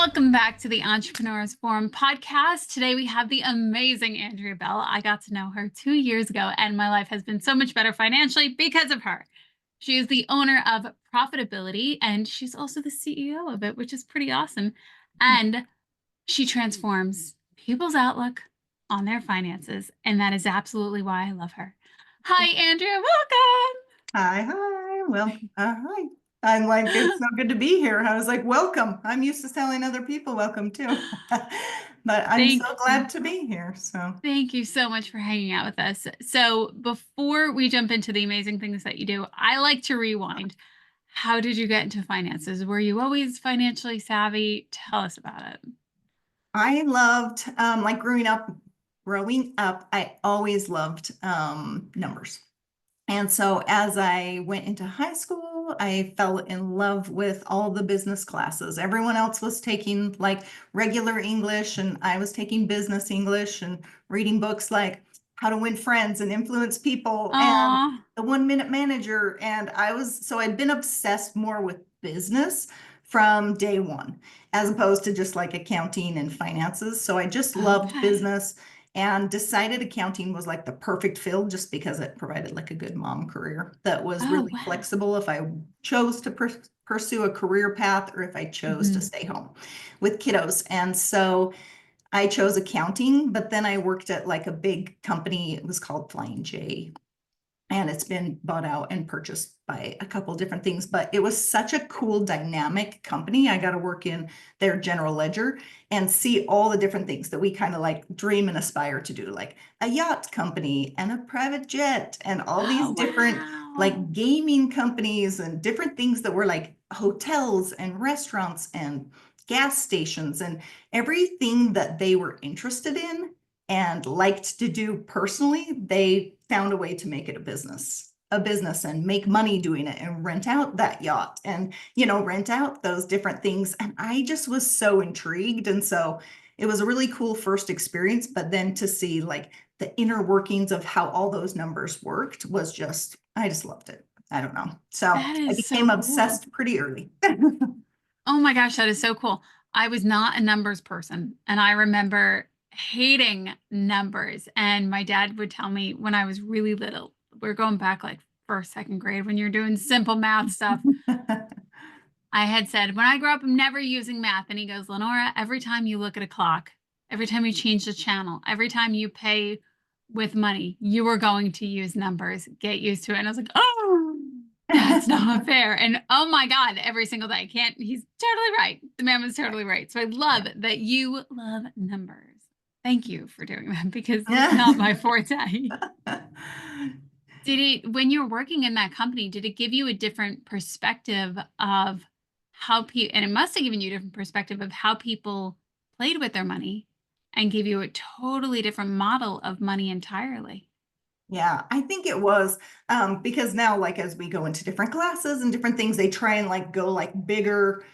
Welcome back to the Entrepreneurs Forum podcast. Today we have the amazing Andrea Bell. I got to know her 2 years ago, and my life has been so much better financially because of her. She is the owner of Profitability, and she's also the CEO of it, which is pretty awesome. And she transforms people's outlook on their finances, and that is absolutely why I love her. Hi, Andrea. Welcome. Hi. Well, hi. I'm like, it's so good to be here. I was like, welcome. I'm used to telling other people welcome too. But I'm so glad to be here. So Thank you so much for hanging out with us. So before we jump into the amazing things that you do, I like to rewind. How did you get into finances? Were you always financially savvy? Tell us about it. I loved like growing up, I always loved numbers. And so as I went into high school, I fell in love with all the business classes. Everyone else was taking like regular English, and I was taking business English and reading books like How to Win Friends and Influence People and Aw. The 1 Minute Manager. And I'd been obsessed more with business from day one, as opposed to just like accounting and finances. So I just loved Okay. business and decided accounting was like the perfect field just because it provided like a good mom career that was Oh, really wow. flexible if I chose to pursue a career path or if I chose to stay home with kiddos. And so I chose accounting, but then I worked at like a big company. It was called Flying J, and it's been bought out and purchased by a couple different things, but it was such a cool dynamic company. I got to work in their general ledger and see all the different things that we kind of like dream and aspire to do, like a yacht company and a private jet and all these Oh, different wow. like gaming companies and different things that were like hotels and restaurants and gas stations and everything that they were interested in and liked to do personally. They found a way to make it a business and make money doing it and rent out that yacht and, rent out those different things. And I just was so intrigued. And so it was a really cool first experience. But then to see like the inner workings of how all those numbers worked was just, I just loved it. I don't know. So That I is so became cool. obsessed pretty early. Oh my gosh, that is so cool. I was not a numbers person, and I remember hating numbers. And my dad would tell me when I was really little, we're going back like first, second grade when you're doing simple math stuff. I had said, when I grow up, I'm never using math. And he goes, Lenora, every time you look at a clock, every time you change the channel, every time you pay with money, you are going to use numbers. Get used to it. And I was like, oh, that's not fair. And oh my God, every single day. He's totally right. The man was totally right. So I love that you love numbers. Thank you for doing that because it's not my forte. When you were working in that company, did it give you a different perspective of how people, and it must have given you a different perspective of how people played with their money and gave you a totally different model of money entirely. Yeah, I think it was because now, like as we go into different classes and different things, they try and like go like bigger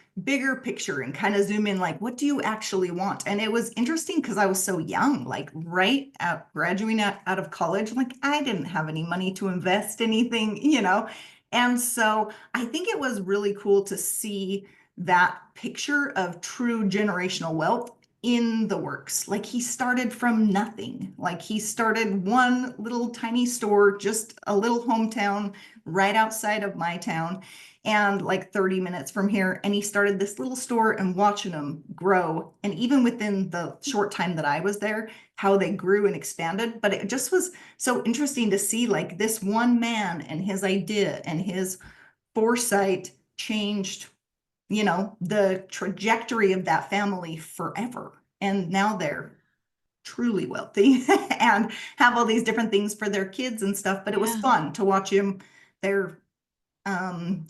picture and kind of zoom in, like what do you actually want? And it was interesting because I was so young, like right out graduating out of college, like I didn't have any money to invest anything. And so I think it was really cool to see that picture of true generational wealth in the works. Like he started from nothing. Like he started one little tiny store, just a little hometown right outside of my town and like 30 minutes from here. And he started this little store and watching them grow. And even within the short time that I was there, how they grew and expanded. But it just was so interesting to see like this one man and his idea and his foresight changed the trajectory of that family forever. And now they're truly wealthy and have all these different things for their kids and stuff. But it was Yeah. fun to watch him. Their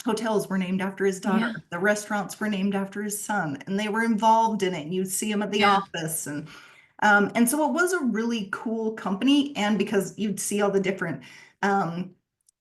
hotels were named after his daughter. Yeah. The restaurants were named after his son, and they were involved in it. And you'd see him at the Yeah. office, and so it was a really cool company. And because you'd see all the different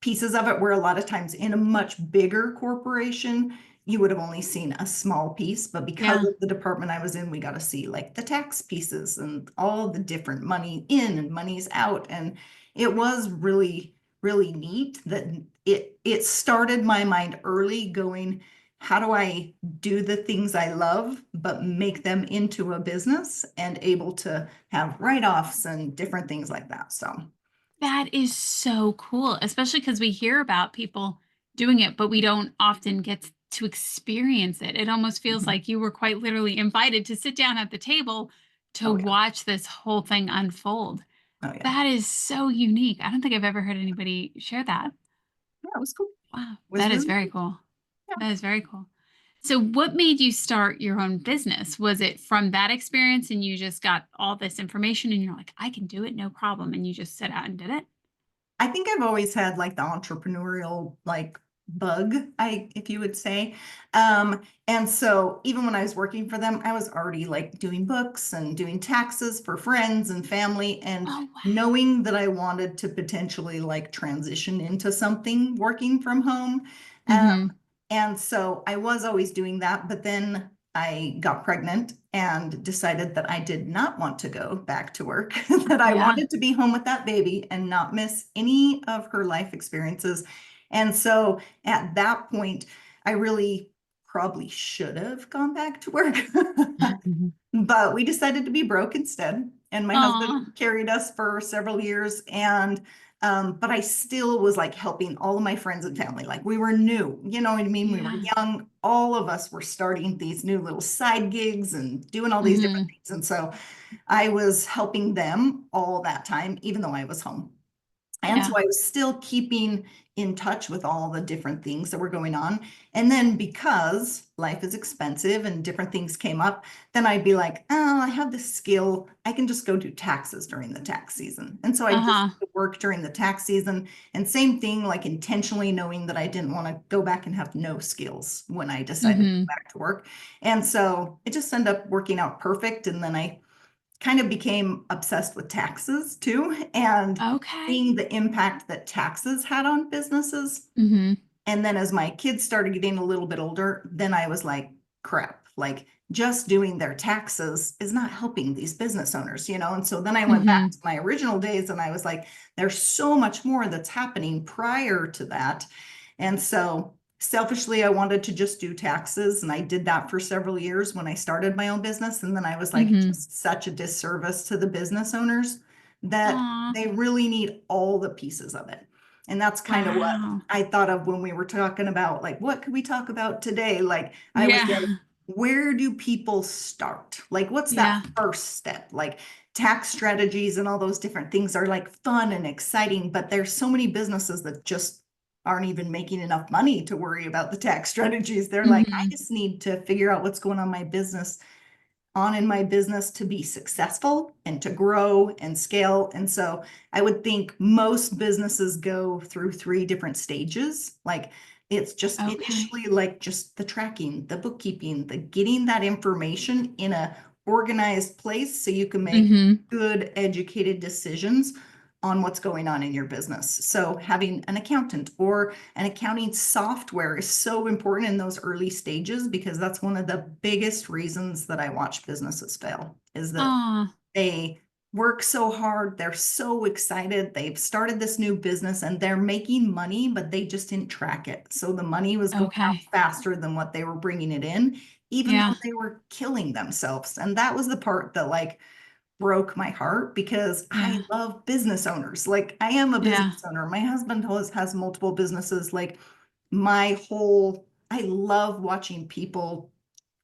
pieces of it, where a lot of times in a much bigger corporation, you would have only seen a small piece, but because Yeah. of the department I was in, we got to see like the tax pieces and all the different money in and money's out. And it was really, really neat that it started my mind early going, how do I do the things I love, but make them into a business and able to have write-offs and different things like that. So, That is so cool, especially because we hear about people doing it, but we don't often get to experience it. It almost feels mhm. like you were quite literally invited to sit down at the table to Oh yeah. watch this whole thing unfold. Oh yeah. That is so unique. I don't think I've ever heard anybody share that. Yeah, it was cool. Wow, It was that is really very cool. cool. Yeah. That is very cool. So, what made you start your own business? Was it from that experience and you just got all this information and you're like, I can do it, no problem. And you just set out and did it? I think I've always had like the entrepreneurial like bug, if you would say. And so even when I was working for them, I was already like doing books and doing taxes for friends and family and Oh, wow. knowing that I wanted to potentially like transition into something working from home. Um, Mm-hmm. and so I was always doing that, but then I got pregnant and decided that I did not want to go back to work, that I Yeah. wanted to be home with that baby and not miss any of her life experiences. And so at that point, I really probably should have gone back to work. But we decided to be broke instead. And my husband Aw. carried us for several years. And but I still was like helping all of my friends and family. Like we were new, you know what I mean? We were Yeah. young. All of us were starting these new little side gigs and doing all these different Mm-hmm. things. And so I was helping them all that time, even though I was home. And so Yeah. I was still keeping in touch with all the different things that were going on. And then because life is expensive and different things came up, then I'd be like, oh, I have this skill. I can just go do taxes during the tax season. And so I just Uh-huh. work during the tax season. And same thing, like intentionally knowing that I didn't want to go back and have no skills when I decided to go Mm-hmm. back to work. And so it just ended up working out perfect. And then I kind of became obsessed with taxes too, and Okay. seeing the impact that taxes had on businesses. Mm-hmm. And then as my kids started getting a little bit older, then I was like, crap, like just doing their taxes is not helping these business owners, you know? And so then I went back Mm-hmm. to my original days and I was like, there's so much more that's happening prior to that. And so selfishly, I wanted to just do taxes. And I did that for several years when I started my own business. And then I was like, Mm-hmm. just such a disservice to the business owners that Aw. they really need all the pieces of it. And that's kind of what Wow. I thought of when we were talking about like, what could we talk about today? Like, I was like, Yeah. where do people start? Like, what's that Yeah. first step? Like, tax strategies and all those different things are like fun and exciting, but there's so many businesses that just aren't even making enough money to worry about the tax strategies. They're like, I Mm-hmm. just need to figure out what's going on in my business to be successful and to grow and scale. And so I would think most businesses go through three different stages. Like it's just Okay. initially like just the tracking, the bookkeeping, the getting that information in a organized place so you can make Mm-hmm. good educated decisions on what's going on in your business. So having an accountant or an accounting software is so important in those early stages because that's one of the biggest reasons that I watch businesses fail is that Aw. they work so hard, they're so excited, they've started this new business and they're making money, but they just didn't track it. So the money was going out Okay. faster than what they were bringing it in, even Yeah. though they were killing themselves. And that was the part that like broke my heart because I Yeah. love business owners. Like I am a Yeah. business owner. My husband has multiple businesses. Like I love watching people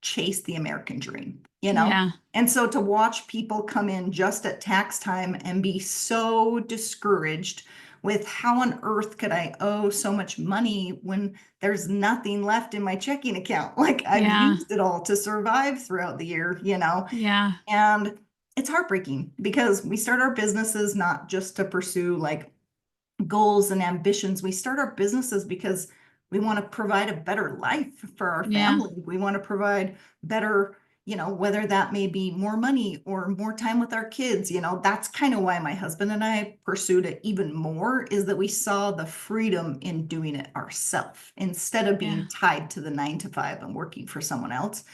chase the American dream, you know? Yeah. And so to watch people come in just at tax time and be so discouraged with how on earth could I owe so much money when there's nothing left in my checking account? Like I've Yeah. used it all to survive throughout the year, you know? Yeah. And it's heartbreaking because we start our businesses not just to pursue like goals and ambitions. We start our businesses because we want to provide a better life for our Yeah. family. We want to provide better, you know, whether that may be more money or more time with our kids. You know, that's kind of why my husband and I pursued it even more is that we saw the freedom in doing it ourselves instead of Yeah. being tied to the 9 to 5 and working for someone else.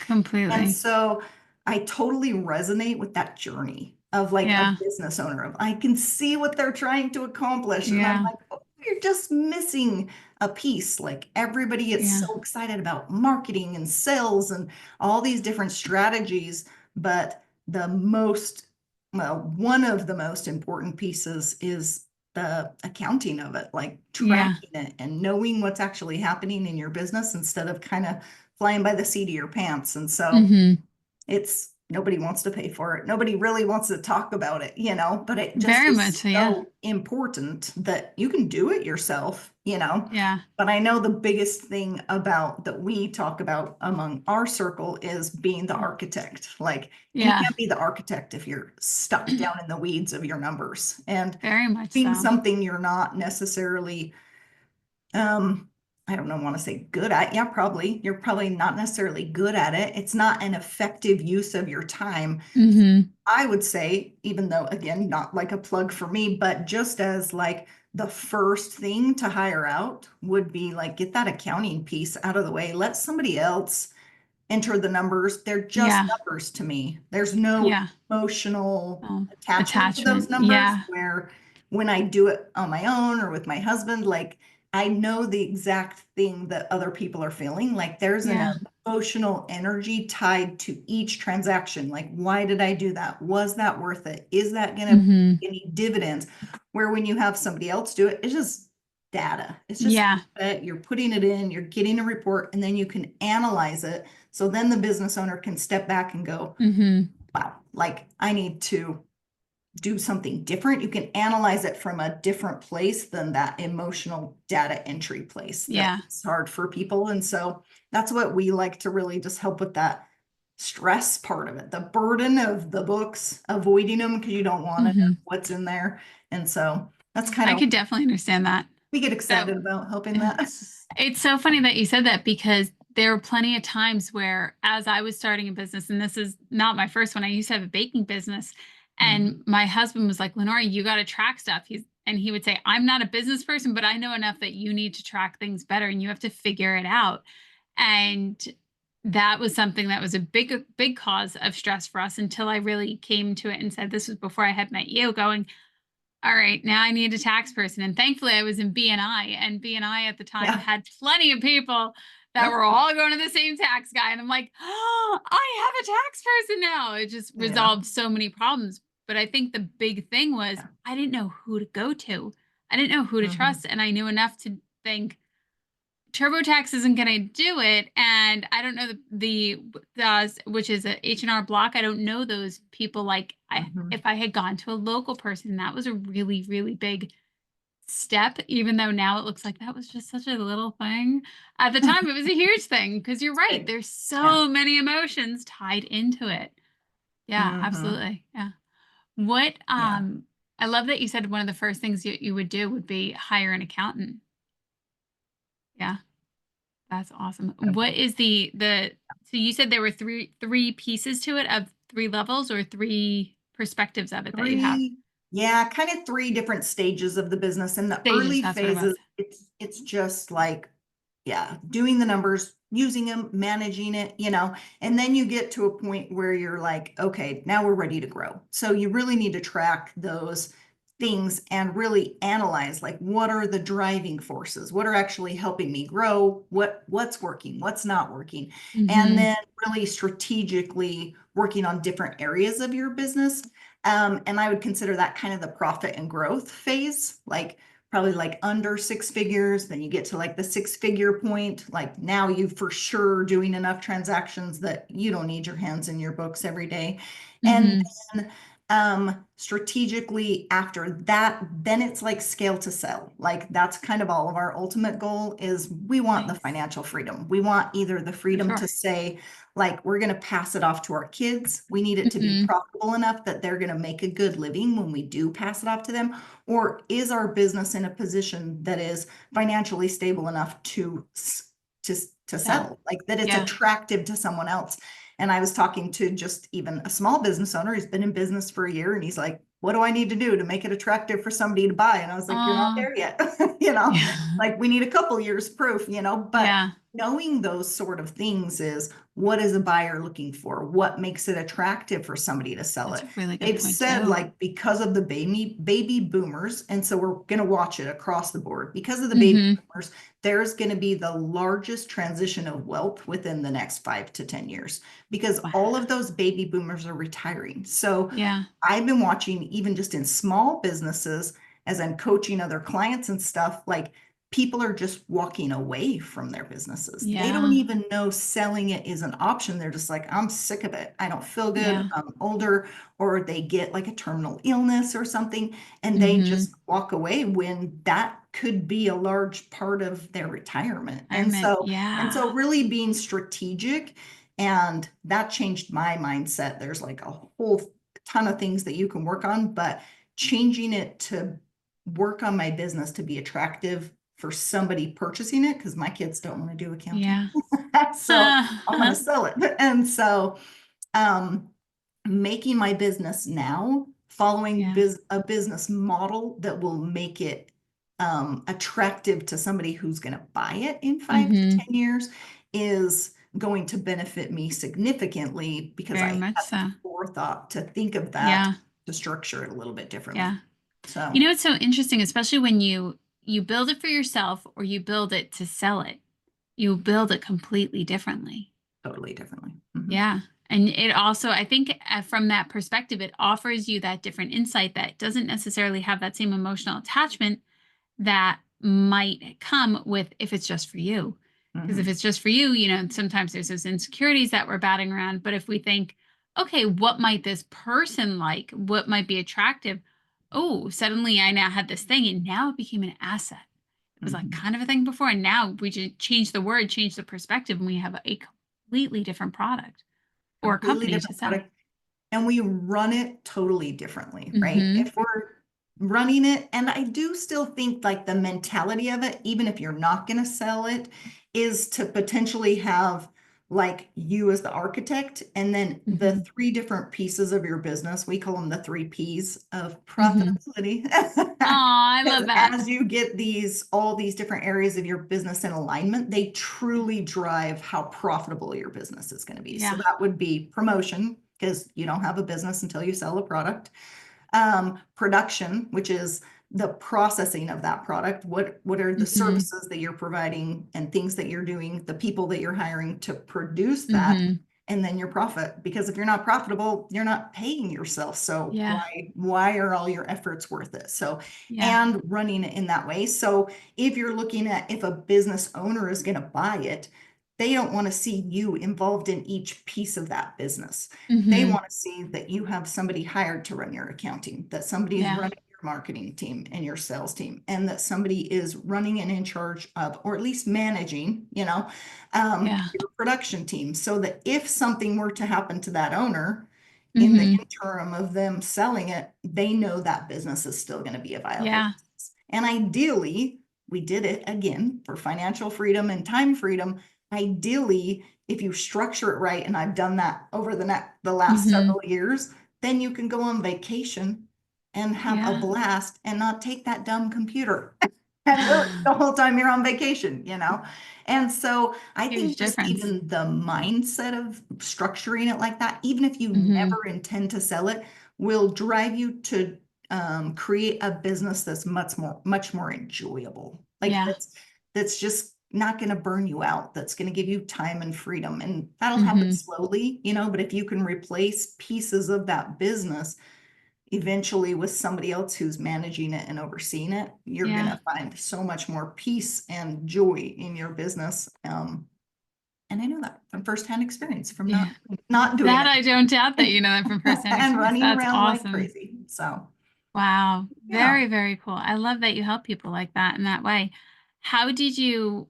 And Completely. so I totally resonate with that journey of like a Yeah. business owner of I can see what they're trying to accomplish. And I'm Yeah. like, oh you're just missing a piece. Like everybody gets Yeah. so excited about marketing and sales and all these different strategies, but one of the most important pieces is the accounting of it, like Yeah. tracking it and knowing what's actually happening in your business instead of kind of flying by the seat of your pants. And so Hmm. it's nobody wants to pay for it. Nobody really wants to talk about it, but it just Very much is so. Yeah. so important that you can do it yourself. Yeah. But I know the biggest thing about that we talk about among our circle is being the architect. And you Yeah. can't be the architect if you're stuck down in the weeds of your numbers and Very much being so. something you're not necessarily um, I don't know, want to say good at. Yeah, probably. You're probably not necessarily good at it. It's not an effective use of your time. Hmm. I would say, even though, again, not like a plug for me, but just as like the first thing to hire out would be like get that accounting piece out of the way. Let somebody else enter the numbers. They're just Yeah. numbers to me. There's no Yeah. emotional Oh, attachment to those attachment. numbers Yeah. where when I do it on my own or with my husband, like I know the exact thing that other people are feeling. Like there's an Yeah. emotional energy tied to each transaction. Like, why did I do that? Was that worth it? Is that going to Hmm. pay any dividends? Where when you have somebody else do it, it's just data. It's just Yeah. that you're putting it in, you're getting a report, and then you can analyze it. So then the business owner can step back and go, Hmm. wow, like I need to do something different. You can analyze it from a different place than that emotional data entry place Yeah. that's hard for people. And so that's what we like to really just help with, that stress part of it, the burden of the books, avoiding them because you don't want to know Hmm. what's in there. And so that's kind I of, could definitely understand that. we get That excited about helping Yeah. that. It's so funny that you said that because there were plenty of times where, as I was starting a business, and this is not my first one, I used to have a baking business, and Mhm. my husband was like, Lenora, you got to track stuff. He would say, I'm not a business person, but I know enough that you need to track things better and you have to figure it out. And that was something that was a big cause of stress for us until I really came to it and said, this was before I had met you, going, all right, now I need a tax person. And thankfully I was in BNI, and BNI at the time Yeah. had plenty of people that Yep. were all going to the same tax guy. And I'm like, oh, I have a tax person now. It just Yeah. resolved so many problems. But I think the big thing was Yeah. I didn't know who to go to. I didn't know who to Mhm. trust. And I knew enough to think TurboTax isn't going to do it. And I don't know which is a H&R Block. I don't know those people. If Mhm. I had gone to a local person, that was a really, really big step, even though now it looks like that was just such a little thing. At the time, it was a huge thing because you're right. Big. There's Yeah. so many emotions tied into it. Yeah, Mhm. absolutely. Yeah. What, Yeah. I love that you said one of the first things you would do would be hire an accountant. Yeah. That's awesome. What is so you said there were three pieces to it, of three levels or three perspectives of it that you have? Three, yeah, kind of three different stages of the business. In the Stages, early that's what it phases, was. it's just like, yeah, doing the numbers, using them, managing it, and then you get to a point where you're like, okay, now we're ready to grow. So you really need to track those things and really analyze, like, what are the driving forces? What are actually helping me grow? What's working? What's not working? And Mhm. then really strategically working on different areas of your business. And I would consider that kind of the profit and growth phase, like probably like under 6 figures. Then you get to like the 6 figure point. Like now you for sure doing enough transactions that you don't need your hands in your books every day. And Mhm. then strategically after that, then it's like scale to sell. Like that's kind of all of our ultimate goal is we want the Nice. financial freedom. We want either the For freedom to sure. say, like, we're going to pass it off to our kids. We need it to be Mhm. profitable enough that they're going to make a good living when we do pass it off to them. Or is our business in a position that is financially stable enough to to Yeah. sell, like that it's Yeah. attractive to someone else? And I was talking to just even a small business owner. He's been in business for a year and he's like, what do I need to do to make it attractive for somebody to buy? And I was like, you're not Uh, there yet. You know, yeah. like we need a couple years proof, but Yeah. knowing those sort of things is, what is a buyer looking for? What makes it attractive for somebody to sell That's it? a really good They've point said too. like because of the baby boomers, and so we're going to watch it across the board. Because of the baby Mm-hmm. boomers, there's going to be the largest transition of wealth within the next 5 to 10 years because Wow. all of those baby boomers are retiring. So Yeah. I've been watching even just in small businesses as I'm coaching other clients and stuff, like people are just walking away from their businesses. They don't Yeah. even know selling it is an option. They're just like, I'm sick of it. I don't feel good. Yeah. I'm older, or they get like a terminal illness or something, and they Mm-hmm. just walk away when that could be a large part of their retirement. And Environment. so Yeah. really being strategic, and that changed my mindset. There's like a whole ton of things that you can work on, but changing it to work on my business to be attractive for somebody purchasing it, because my kids don't want to do accounting. Yeah. So I'm going to sell it. And so um, making my business now, following Yeah. a business model that will make it attractive to somebody who's going to buy it in five to Mm-hmm. 10 years is going to benefit me significantly because Very I much had the so. forethought to think of that, Yeah. to structure it a little bit differently. Yeah. You So know, it's so interesting, especially when you build it for yourself or you build it to sell it. You build it completely differently. totally differently. Mhm. Yeah. And it also, I think, from that perspective, it offers you that different insight that doesn't necessarily have that same emotional attachment that might come with if it's just for you. Because if Mhm. it's just for you, sometimes there's those insecurities that we're batting around. But if we think, okay, what might this person like? What might be attractive? Oh, suddenly I now had this thing and now it became an asset. It was like Mhm. kind of a thing before. And now we just change the word, change the perspective, and we have a completely different product or a Completely company to different sell. product. And we run it totally differently, right? Mm-hmm. If we're running it, and I do still think like the mentality of it, even if you're not going to sell it, is to potentially have like you as the architect, and then the Mm-hmm. three different pieces of your business. We call them the 3 Ps of Mm-hmm. profitability. Oh, I Because love that. as you get all these different areas of your business in alignment, they truly drive how profitable your business is going to be. So Yeah. that would be promotion, because you don't have a business until you sell a product. Production, which is the processing of that product. What are the Mm-hmm. services that you're providing and things that you're doing, the people that you're hiring to produce that, Mm-hmm. and then your profit. Because if you're not profitable, you're not paying yourself. So Yeah. why are all your efforts worth it? So, Yeah. and running it in that way. So if you're looking at if a business owner is going to buy it, they don't want to see you involved in each piece of that business. They Mm-hmm. want to see that you have somebody hired to run your accounting, that somebody is Yeah. running your marketing team and your sales team, and that somebody is running and in charge of, or at least managing, Yeah. your production team. So that if something were to happen to that owner in the Mm-hmm. interim of them selling it, they know that business is still going to be a viable Yeah. business. And ideally, we did it again for financial freedom and time freedom. Ideally, if you structure it right, and I've done that over the last Mm-hmm. several years, then you can go on vacation and have a Yeah. blast and not take that dumb computer at work the whole time you're on vacation. And so I Huge think just difference. even the mindset of structuring it like that, even if you Mm-hmm. never intend to sell it, will drive you to create a business that's much more enjoyable. Like Yeah. that's just not going to burn you out. That's going to give you time and freedom, and that'll happen Mm-hmm. slowly. But if you can replace pieces of that business eventually with somebody else who's managing it and overseeing it, you're going Yeah. to find so much more peace and joy in your business. And I know that from firsthand experience, from Yeah. not doing That it I don't doubt that you know that from firsthand and experience. running That's around like awesome. crazy. So Wow. yeah. Very, very cool. I love that you help people like that in that way. How did you,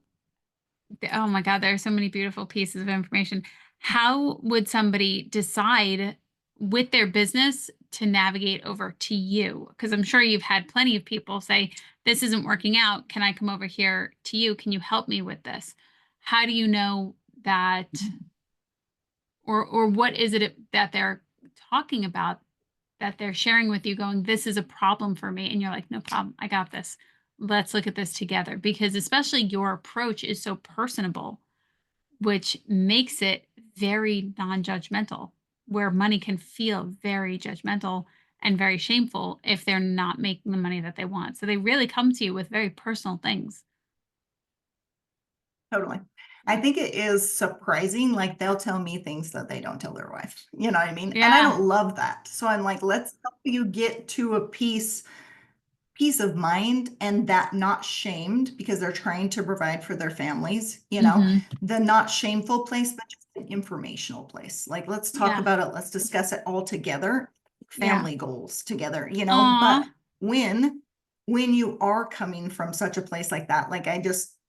oh my God, there are so many beautiful pieces of information. How would somebody decide with their business to navigate over to you? Because I'm sure you've had plenty of people say, this isn't working out. Can I come over here to you? Can you help me with this? How do you know that, or what is it that they're talking about that they're sharing with you going, this is a problem for me? And you're like, no problem. I got this. Let's look at this together. Because especially your approach is so personable. which makes it very non-judgmental, where money can feel very judgmental and very shameful if they're not making the money that they want. So they really come to you with very personal things. Totally. I think it is surprising. Like they'll tell me things that they don't tell their wife. You know what I mean? And I Yeah. don't love that. So I'm like, let's help you get to a peace of mind and that not shamed because they're trying to provide for their families, Mhm. the not shameful place, but just an informational place. Like, let's talk Yeah. about it. Let's discuss it all together, Yeah. family goals together, Aw. but when you are coming from such a place like that, like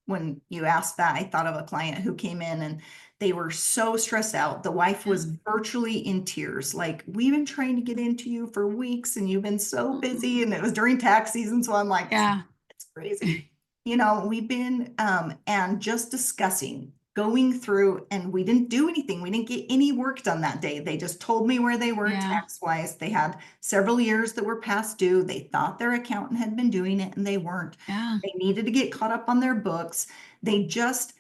when you asked that, I thought of a client who came in and they were so stressed out. The wife Yeah. was virtually in tears. Like, we've been trying to get into you for weeks and you've been so busy. And it was during tax season. So I'm like, Yeah. it's crazy. We've been and just discussing, going through, and we didn't do anything. We didn't get any work done that day. They just told me where they were Yeah. tax wise. They had several years that were past due. They thought their accountant had been doing it and they weren't. Yeah. They needed to get caught up on their books. They just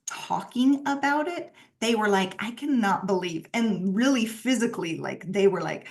talking about it, they were like, I cannot believe, and really physically, like they were like,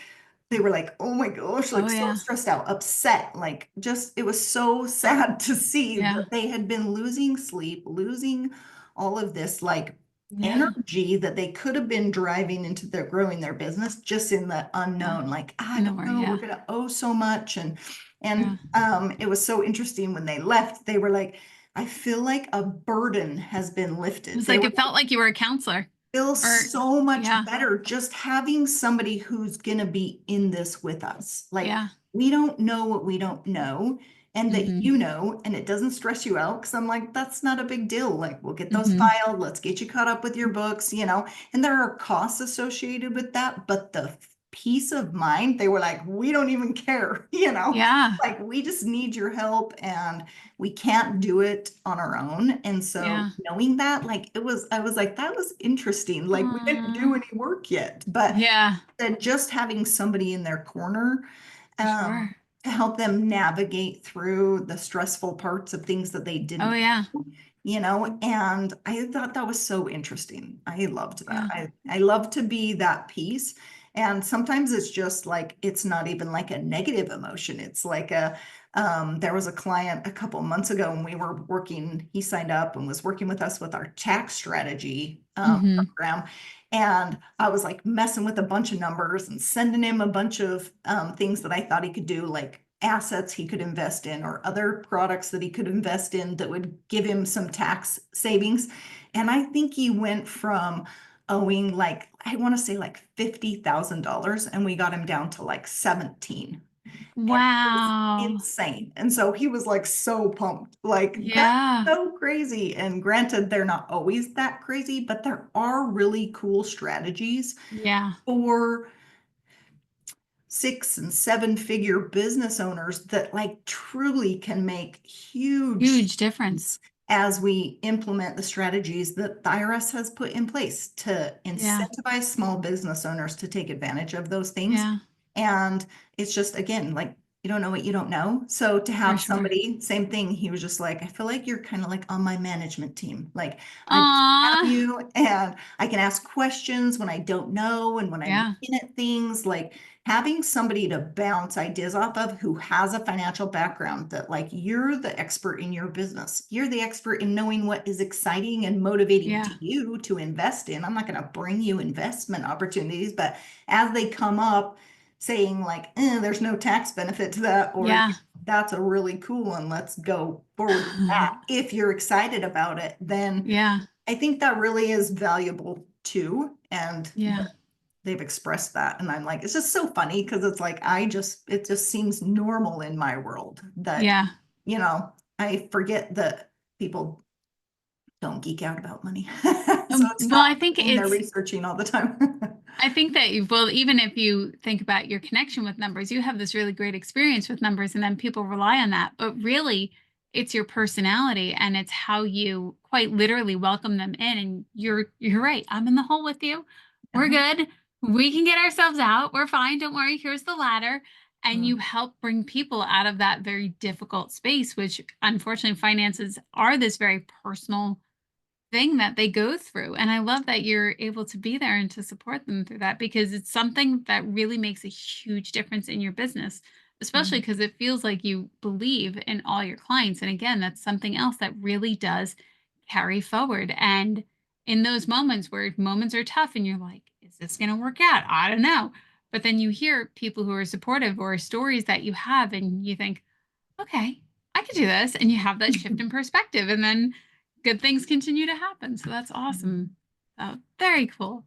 oh my gosh, Oh, like so yeah. stressed out, upset, like just it was so sad to see Yeah. that they had been losing sleep, losing all of this like Yeah. energy that they could have been driving into their growing their business just in the Yeah. unknown. Like, I In the don't worry, know, we're yeah. gonna owe so much. And Yeah. and it was so interesting when they left, they were like, I feel like a burden has been It lifted. was They like were it felt like you were a counselor feel or so much yeah. better just having somebody who's going to be in this with us. Like, Yeah. we don't know what we don't know, and that Mhm. and it doesn't stress you out. Because I'm like, that's not a big deal. Like, we'll get those Mhm. filed, let's get you caught up with your books, and there are costs associated with that. But the peace of mind, they were like, we don't even care, Yeah. like, we just need your help. And we can't do it on our own. And so Yeah. knowing that, like I was like, that was interesting. Like, we didn't Aw. do any work yet, but Yeah. then just having somebody in their corner For um, sure. to help them navigate through the stressful parts of things that they Oh, didn't yeah. and I thought that was so interesting. I loved that. Yeah. I love to be that piece. And sometimes it's just like, it's not even like a negative emotion. It's like there was a client a couple months ago and he signed up and was working with us with our tax strategy Mhm. program. And I was like messing with a bunch of numbers and sending him a bunch of things that I thought he could do, like assets he could invest in or other products that he could invest in that would give him some tax savings. And I think he went from owing like, I want to say like $50,000 and we got him down to like 17. And it was Wow. insane. And so he was like so pumped. Like, that's Yeah. so crazy. And granted, they're not always that crazy, but there are really cool strategies Yeah. for 6 and 7 figure business owners that like truly can make huge Huge difference. difference as we implement the strategies that the IRS has put in place to Yeah. incentivize small business owners to take advantage of those things. Yeah. And it's just, again, like, you don't know what you don't know. So to For have sure. somebody, same thing, he was just like, I feel like you're kind of like on my management team. Like, I just have Aw. you and I can ask questions when I don't know and when I'm Yeah. looking at things. Like, having somebody to bounce ideas off of who has a financial background, that like, you're the expert in your business. You're the expert in knowing what is exciting and motivating Yeah. to you to invest in. I'm not going to bring you investment opportunities, but as they come up, saying like, there's no tax benefit to that, or Yeah. that's a really cool one, let's go forward with that. If you're excited about it, then Yeah. I think that really is valuable too. And Yeah. they've expressed that. And I'm like, it's just so funny because it's like, it just seems normal in my world that, Yeah. I forget that people don't geek out about money. So it's Well, not I think the thing they're it's researching all the time. I think that well, even if you think about your connection with numbers, you have this really great experience with numbers, and then people rely on that. But really, it's your personality and it's how you quite literally welcome them in. And you're right. I'm in the hole with you. We're Uh-huh. good. We can get ourselves out. We're fine. Don't worry. Here's the ladder. And you Mm. help bring people out of that very difficult space, which unfortunately finances are this very personal thing that they go through. And I love that you're able to be there and to support them through that because it's something that really makes a huge difference in your business, especially Mhm. because it feels like you believe in all your clients. And again, that's something else that really does carry forward. And in those moments where moments are tough and you're like, is this going to work out? I don't know. But then you hear people who are supportive or stories that you have, and you think, okay, I could do this. And you have that shift in perspective. And then good things continue to happen. So that's awesome. So very cool.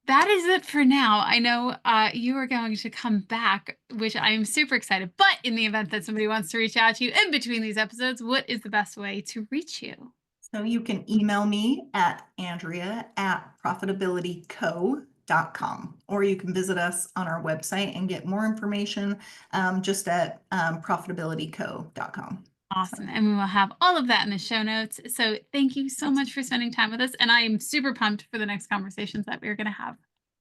That is it for now. I know you are going to come back, which I am super excited. But in the event that somebody wants to reach out to you in between these episodes, what is the best way to reach you? So you can email me at Andrea@profitabilityco.com, or you can visit us on our website and get more information just at profitabilityco.com. Awesome. So And we will have all of that in the show notes. So thank you so much for spending time with us. And I am super pumped for the next conversations that we're going to have.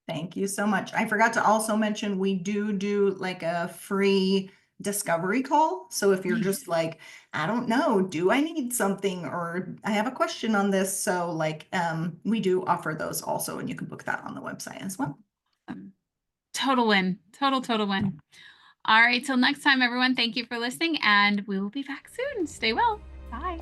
thank you so much. I forgot to also mention we do like a free discovery call. So if you're just Nice. like, I don't know, do I need something or I have a question on this? So like we do offer those also, and you can book that on the website as well. Total win. Total win. All right. Till next time, everyone. Thank you for listening, and we will be back soon. Stay well. Bye.